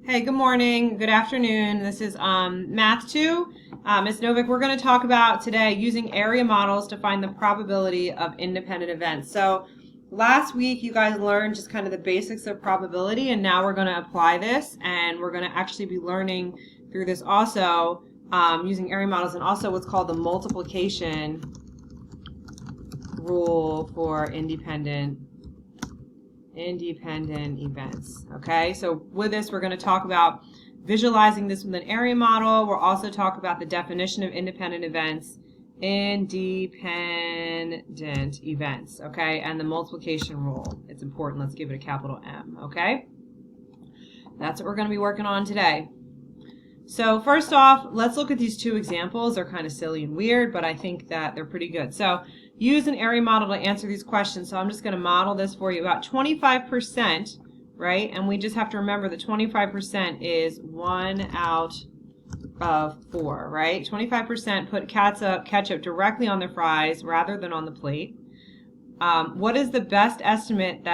Hey, good morning, good afternoon. This is Math 2. Ms. Novick, we're going to talk about today using area models to find the probability of independent events. So last week you guys learned just kind of the basics of probability, and now we're going to apply this, and we're going to actually be learning through this also using area models and also what's called the multiplication rule for independent events. Okay, so with this we're going to talk about visualizing this with an area model. We'll also talk about the definition of independent events, okay, and the multiplication rule. It's important. Let's give it a capital M. Okay, that's what we're going to be working on today. So first off, let's look at these two examples. They're kind of silly and weird, but I think that they're pretty good. So use an area model to answer these questions. So I'm just going to model this for you. About 25%, right? And we just have to remember that 25% is 1 out of 4, right? 25% put ketchup directly on their fries rather than on the plate. What is the best estimate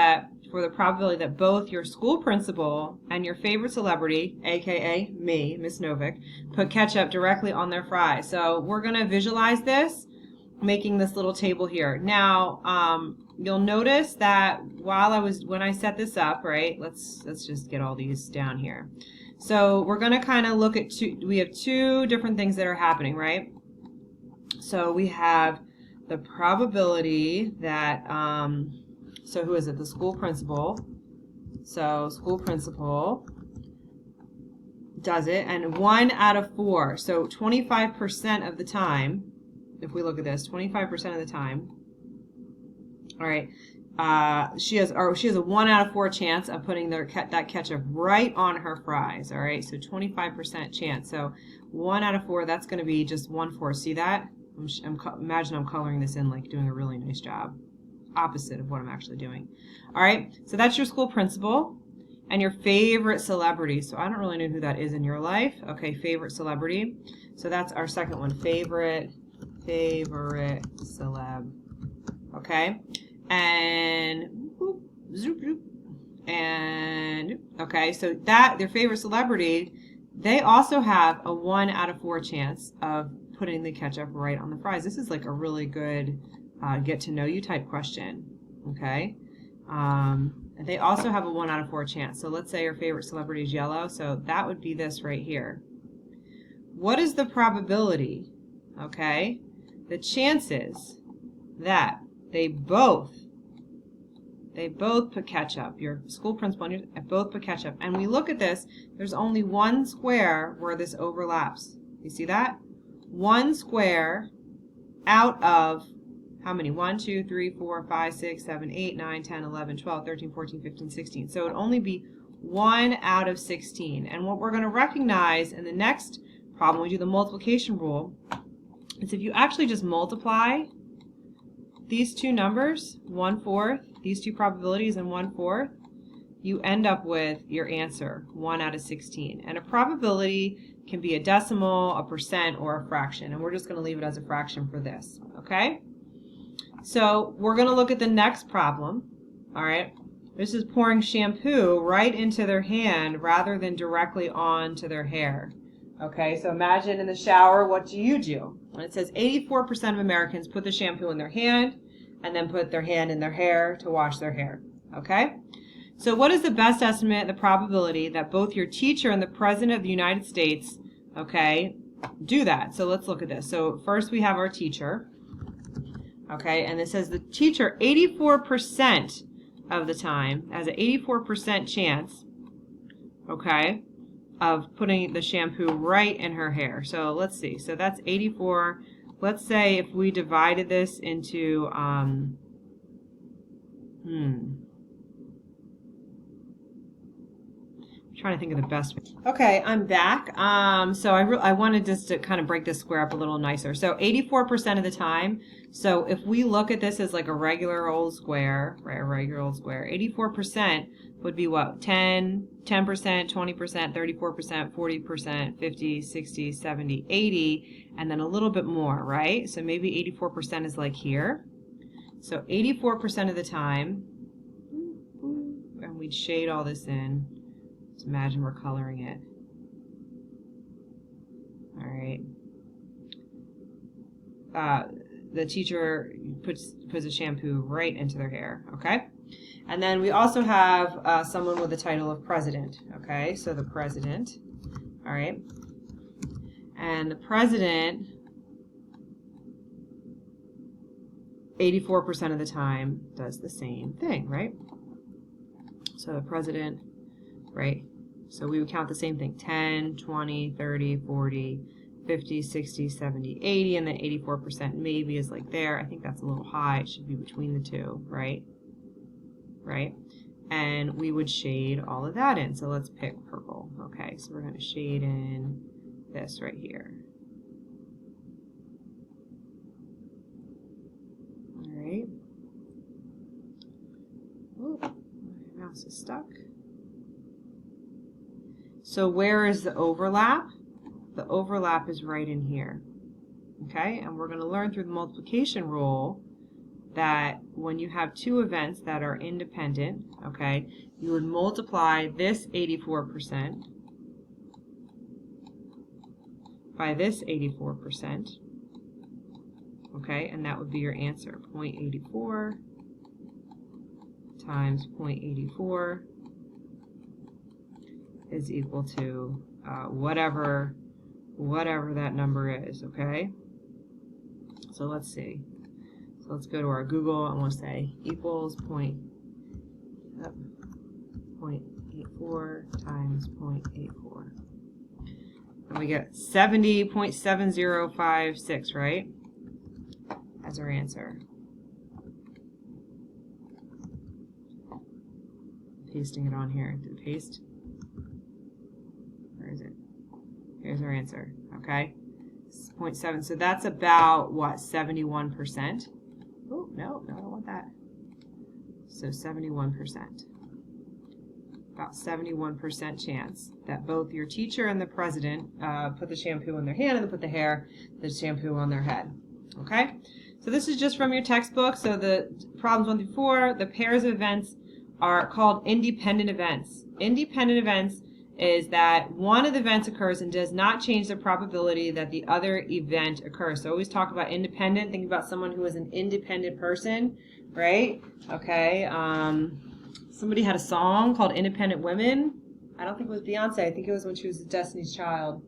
for the probability that both your school principal and your favorite celebrity, aka me, Miss Novick, put ketchup directly on their fries? So we're going to visualize this, making this little table here. Now, you'll notice that when I set this up, right? Let's just get all these down here. So we're going to kind of look at we have two different things that are happening, right? So we have the probability that so who is it? The school principal. So school principal does it, and 1 out of 4. So 25% of the time, if we look at this, 25% of the time, all right, she has a 1 out of 4 chance of putting that ketchup right on her fries. All right, so 25% chance. So 1 out of 4, that's going to be just 1/4. See that? Imagine I'm coloring this in, like doing a really nice job. Opposite of what I'm actually doing. All right, so that's your school principal and your favorite celebrity. So I don't really know who that is in your life. Okay, favorite celebrity. So that's our second one, favorite celeb. Okay, and okay, so that their favorite celebrity, they also have a 1 out of 4 chance of putting the ketchup right on the fries. This is like a really good get to know you type question. Okay, they also have a 1 out of 4 chance. So let's say your favorite celebrity is yellow, so that would be this right here. What is the probability, okay, the chances that they both put ketchup, your school principal and you both put ketchup, and we look at this, there's only one square where this overlaps. You see that? One square out of how many? 1, 2, 3, 4, 5, 6, 7, 8, 9, 10, 11, 12, 13, 14, 15, 16. So it would only be 1 out of 16. And what we're going to recognize in the next problem, we do the multiplication rule, is if you actually just multiply these two numbers, 1/4, these two probabilities and 1/4, you end up with your answer, 1 out of 16. And a probability can be a decimal, a percent, or a fraction. And we're just going to leave it as a fraction for this, okay? So we're going to look at the next problem, all right? This is pouring shampoo right into their hand rather than directly onto their hair. Okay, so imagine in the shower, what do you do? When it says 84% of Americans put the shampoo in their hand and then put their hand in their hair to wash their hair, okay? So what is the best estimate, the probability that both your teacher and the President of the United States, okay, do that? So let's look at this. So first we have our teacher. Okay, and it says the teacher 84% of the time has an 84% chance, okay, of putting the shampoo right in her hair. So let's see. So that's 84. Let's say if we divided this into trying to think of the best. Okay, I'm back. So I wanted just to kind of break this square up a little nicer. So 84% of the time. So if we look at this as like a regular old square, right? A regular old square. 84% would be what? 10%, 20%, 34%, 40%, 50, 60, 70, 80, and then a little bit more, right? So maybe 84% is like here. So 84% of the time, and we'd shade all this in. Just imagine we're coloring it. All right. The teacher puts a shampoo right into their hair, okay? And then we also have someone with the title of president, okay? So the president, all right? And the president, 84% of the time, does the same thing, right? So the president, right? So we would count the same thing, 10, 20, 30, 40, 50, 60, 70, 80, and then 84% maybe is like there. I think that's a little high. It should be between the two, right? Right? And we would shade all of that in. So let's pick purple. Okay, so we're going to shade in this right here. All right. Oh, my mouse is stuck. So where is the overlap? The overlap is right in here. Okay, and we're going to learn through the multiplication rule that when you have two events that are independent, okay, you would multiply this 84% by this 84%, okay, and that would be your answer. 0.84 times 0.84 is equal to whatever that number is, okay? So let's see. So let's go to our Google and we'll say equals 0.84 times 0.84. And we get 70.7056, right? As our answer. Pasting it on here. Did it paste? Where is it? Here's our answer, okay? 0.7, so that's about, what, 71%? Oh, no, I don't want that. So 71%. About 71% chance that both your teacher and the president put the shampoo in their hand and put the shampoo on their head, okay? So this is just from your textbook. So the problems 1 through 4, the pairs of events are called independent events. Independent events is that one of the events occurs and does not change the probability that the other event occurs. So always talk about independent. Think about someone who is an independent person, right? Okay. Somebody had a song called Independent Women. I don't think it was Beyonce. I think it was when she was Destiny's Child.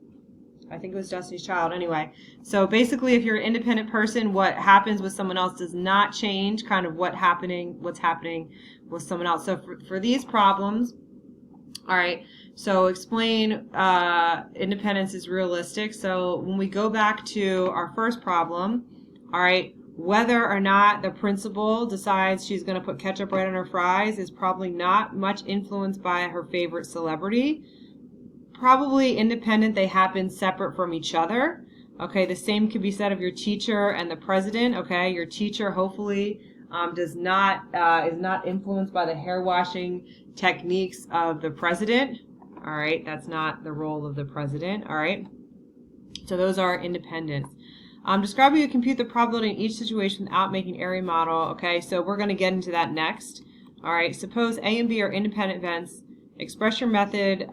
Anyway. So basically, if you're an independent person, what happens with someone else does not change kind of what's happening with someone else. So for these problems, all right, so explain independence is realistic. So when we go back to our first problem, all right, whether or not the principal decides she's going to put ketchup right on her fries is probably not much influenced by her favorite celebrity. Probably independent, they happen separate from each other. Okay, the same could be said of your teacher and the president. Okay, your teacher hopefully is not influenced by the hair washing techniques of the president. All right, that's not the role of the president. All right, so those are independent. Describe how you compute the probability in each situation without making area model. Okay, so we're going to get into that next. All right, suppose A and B are independent events. Express your method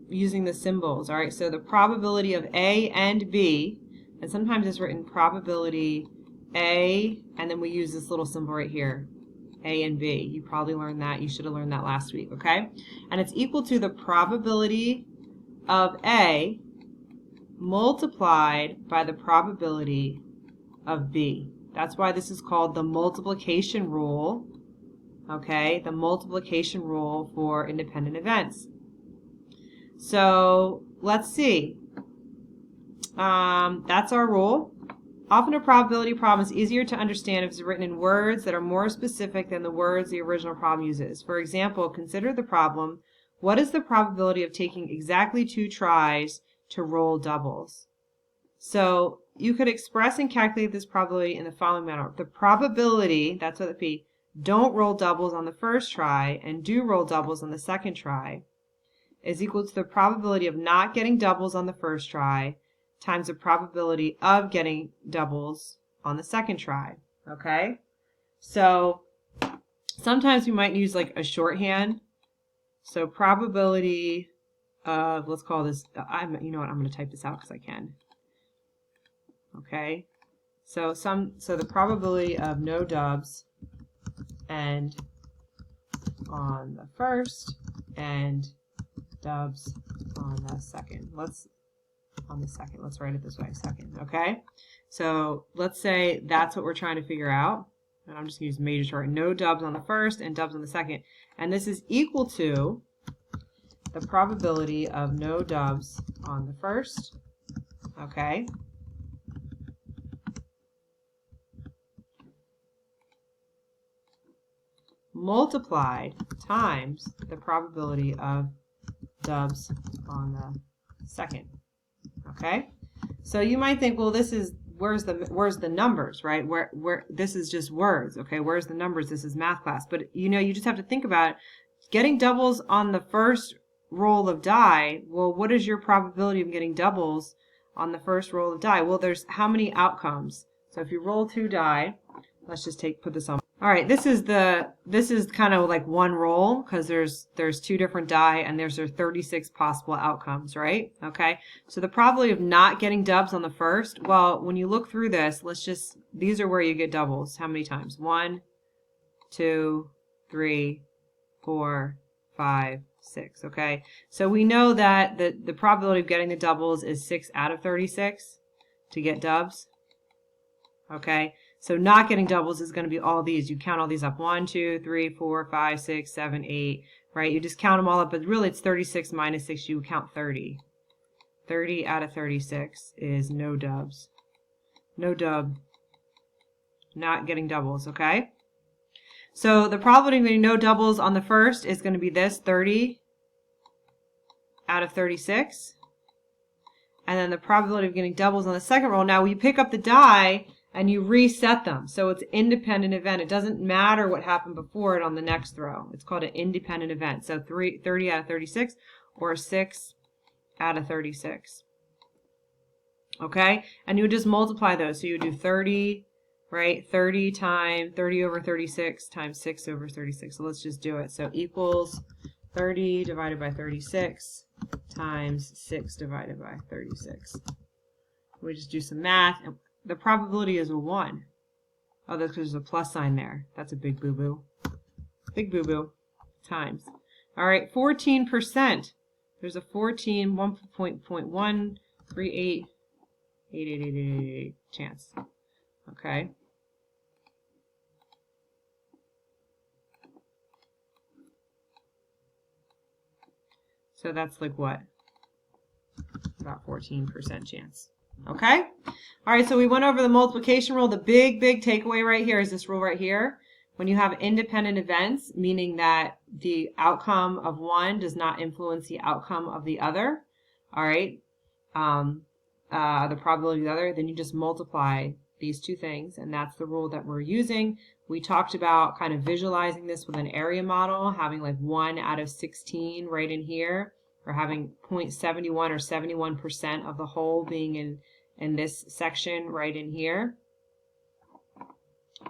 using the symbols. All right, so the probability of A and B, and sometimes it's written probability A, and then we use this little symbol right here, A and B. You probably learned that. You should have learned that last week, okay? And it's equal to the probability of A multiplied by the probability of B. That's why this is called the multiplication rule, okay? The multiplication rule for independent events. So let's see. That's our rule. Often a probability problem is easier to understand if it's written in words that are more specific than the words the original problem uses. For example, consider the problem, what is the probability of taking exactly 2 tries to roll doubles? So you could express and calculate this probability in the following manner. The probability, that's what it would be, don't roll doubles on the first try and do roll doubles on the second try, is equal to the probability of not getting doubles on the first try times the probability of getting doubles on the second try, okay? So sometimes we might use like a shorthand. So probability of, let's call this, you know what, I'm going to type this out because I can. Okay. So the probability of no dubs and on the first and dubs on the second. Let's write it this way, second. Okay. So let's say that's what we're trying to figure out. And I'm just going to use major short. No dubs on the first and dubs on the second. And this is equal to the probability of no dubs on the first. Okay. Multiplied times the probability of dubs on the second. Okay. So you might think, well, this is, where's the numbers, right? Where this is just words. Okay. Where's the numbers? This is math class. But you know, you just have to think about it. Getting doubles on the first roll of die. Well, what is your probability of getting doubles on the first roll of die? Well, there's how many outcomes? So if you roll 2 die, let's just put this on. All right, this is kind of like one roll because there's 2 different die and there's 36 possible outcomes, right? Okay, so the probability of not getting dubs on the first, well, when you look through this, these are where you get doubles. How many times? 1, 2, 3, 4, 5, 6. Okay, so we know that the probability of getting the doubles is 6 out of 36 to get dubs. Okay. So not getting doubles is going to be all these. You count all these up. 1, 2, 3, 4, 5, 6, 7, 8. Right? You just count them all up, but really it's 36 minus 6. You count 30. 30 out of 36 is no dubs. No dub. Not getting doubles. Okay? So the probability of getting no doubles on the first is going to be this, 30 out of 36. And then the probability of getting doubles on the second roll. Now, you pick up the die and you reset them. So it's an independent event. It doesn't matter what happened before it on the next throw. It's called an independent event. So 30 out of 36 or 6 out of 36. Okay? And you would just multiply those. So you would do 30, right? 30 times 30 over 36 times 6 over 36. So let's just do it. So equals 30 divided by 36 times 6 divided by 36. We just do some math. The probability is a 1. Oh, that's because there's a plus sign there. That's a big boo-boo. Big boo-boo. Times. All right, 14%. There's a 1.1388888 chance. Okay. So that's like what? About 14% chance. Okay? All right, so we went over the multiplication rule. The big takeaway right here is this rule right here. When you have independent events, meaning that the outcome of one does not influence the outcome of the other, all right, the probability of the other, then you just multiply these two things, and that's the rule that we're using. We talked about kind of visualizing this with an area model, having like 1 out of 16 right in here, or having 0.71 or 71% of the whole being in this section right in here.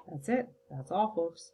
That's it. That's all, folks.